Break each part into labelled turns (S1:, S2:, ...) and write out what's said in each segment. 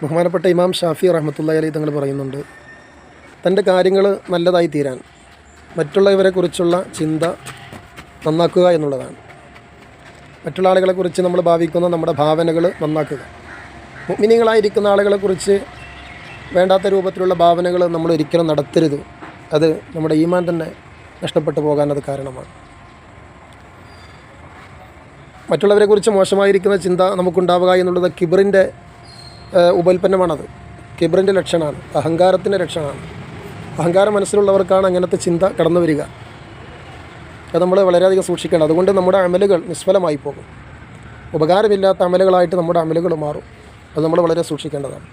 S1: ബഹുമാനപ്പെട്ട ഇമാം ഷാഫി റഹ്മത്തുള്ളാഹി അലൈഹി തങ്ങൾ പറയുന്നുണ്ട്, തൻ്റെ കാര്യങ്ങൾ നല്ലതായി തീരാൻ മറ്റുള്ളവരെക്കുറിച്ചുള്ള ചിന്ത നന്നാക്കുക എന്നുള്ളതാണ്. മറ്റുള്ള ആളുകളെക്കുറിച്ച് നമ്മൾ ഭാവിക്കുന്ന നമ്മുടെ ഭാവനകൾ നന്നാക്കുക. മുഅ്മിനീങ്ങളായിരിക്കുന്ന ആളുകളെക്കുറിച്ച് വേണ്ടാത്ത രൂപത്തിലുള്ള ഭാവനകൾ നമ്മൾ ഒരിക്കലും നടത്തരുത്. അത് നമ്മുടെ ഈമാൻ തന്നെ നഷ്ടപ്പെട്ടു പോകാൻ അത് കാരണമാണ്. മറ്റുള്ളവരെക്കുറിച്ച് മോശമായിരിക്കുന്ന ചിന്ത നമുക്കുണ്ടാവുക എന്നുള്ളത് കിബറിൻ്റെ ഉപോൽപ്പന്നമാണത്. കിബറിൻ്റെ ലക്ഷണമാണ്, അഹങ്കാരത്തിൻ്റെ ലക്ഷണമാണ്. അഹങ്കാരം മനസ്സിലുള്ളവർക്കാണ് അങ്ങനത്തെ ചിന്ത കടന്നു വരിക. അത് നമ്മൾ വളരെയധികം സൂക്ഷിക്കണം. അതുകൊണ്ട് നമ്മുടെ അമലുകൾ നിഷ്ഫലമായി പോകും. ഉപകാരമില്ലാത്ത അമലുകളായിട്ട് നമ്മുടെ അമലുകൾ മാറും. അത് നമ്മൾ വളരെ സൂക്ഷിക്കേണ്ടതാണ്.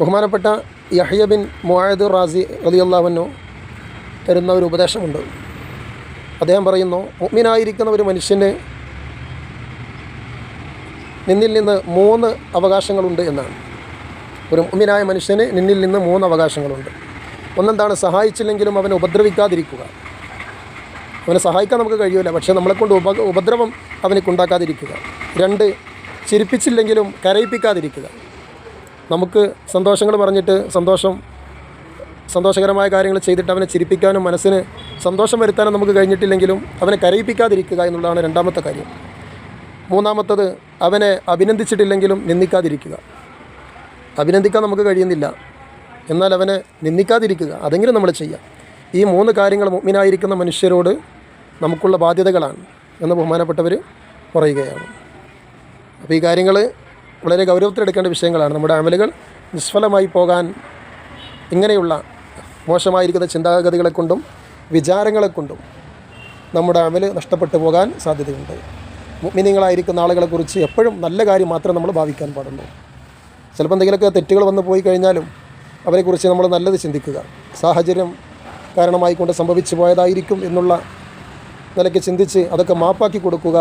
S1: ബഹുമാനപ്പെട്ട യഹ്യ ബിൻ മുആദ് റാസി റളിയല്ലാഹു അൻഹു തരുന്ന ഒരു ഉപദേശമുണ്ട്. അദ്ദേഹം പറയുന്നു, മുഅ്മിനായിരിക്കുന്ന ഒരു മനുഷ്യന് നിന്നിൽ നിന്ന് 3 അവകാശങ്ങളുണ്ട് എന്നാണ്. ഒരു മുഅ്മിനായ മനുഷ്യന് നിന്നിൽ നിന്ന് 3 അവകാശങ്ങളുണ്ട്. ഒന്നെന്താണ്? സഹായിച്ചില്ലെങ്കിലും അവനെ ഉപദ്രവിക്കാതിരിക്കുക. അവനെ സഹായിക്കാൻ നമുക്ക് കഴിയില്ല, പക്ഷേ നമ്മളെക്കൊണ്ട് ഉപദ്രവം അവനക്കുണ്ടാക്കാതിരിക്കുക. 2, ചിരിപ്പിച്ചില്ലെങ്കിലും കരയിപ്പിക്കാതിരിക്കുക. നമുക്ക് സന്തോഷങ്ങൾ പറഞ്ഞിട്ട് സന്തോഷകരമായ കാര്യങ്ങൾ ചെയ്തിട്ട് അവനെ ചിരിപ്പിക്കാനും മനസ്സിന് സന്തോഷം വരുത്താനും നമുക്ക് കഴിഞ്ഞിട്ടില്ലെങ്കിലും അവനെ കരയിപ്പിക്കാതിരിക്കുക എന്നുള്ളതാണ് 2ാമത്തെ കാര്യം. 3ാമത്തത്, അവനെ അഭിനന്ദിച്ചിട്ടില്ലെങ്കിലും നിന്ദിക്കാതിരിക്കുക. അഭിനന്ദിക്കാൻ നമുക്ക് കഴിയുന്നില്ല, എന്നാൽ അവനെ നിന്ദിക്കാതിരിക്കുക. അതെങ്കിലും നമ്മൾ ചെയ്യാം. ഈ 3 കാര്യങ്ങൾ മുഅ്മിനായിരിക്കുന്ന മനുഷ്യരോട് നമുക്കുള്ള ബാധ്യതകളാണ് എന്ന് ബഹുമാനപ്പെട്ടവർ പറയുകയാണ്. അപ്പോൾ ഈ കാര്യങ്ങൾ വളരെ ഗൗരവത്തിലെടുക്കേണ്ട വിഷയങ്ങളാണ്. നമ്മുടെ അമലുകൾ നിഷ്ഫലമായി പോകാൻ ഇങ്ങനെയുള്ള മോശമായിരിക്കുന്ന ചിന്താഗതികളെക്കൊണ്ടും വിചാരങ്ങളെക്കൊണ്ടും നമ്മുടെ അമൽ നഷ്ടപ്പെട്ടു പോകാൻ സാധ്യതയുണ്ട്. മുഅ്മിനീങ്ങളായിരിക്കുന്ന ആളുകളെക്കുറിച്ച് എപ്പോഴും നല്ല കാര്യം മാത്രമേ നമ്മൾ ഭാവിക്കാൻ പാടുള്ളൂ. ചിലപ്പോൾ എന്തെങ്കിലുമൊക്കെ തെറ്റുകൾ വന്നു പോയി കഴിഞ്ഞാലും അവരെക്കുറിച്ച് നമ്മൾ നല്ലത് ചിന്തിക്കുക. സാഹചര്യം കാരണമായിക്കൊണ്ട് സംഭവിച്ചു പോയതായിരിക്കും എന്നുള്ള നിലയ്ക്ക് ചിന്തിച്ച് അതൊക്കെ മാപ്പാക്കി കൊടുക്കുക,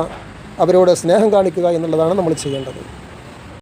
S1: അവരോട് സ്നേഹം കാണിക്കുക എന്നുള്ളതാണ് നമ്മൾ ചെയ്യേണ്ടത്.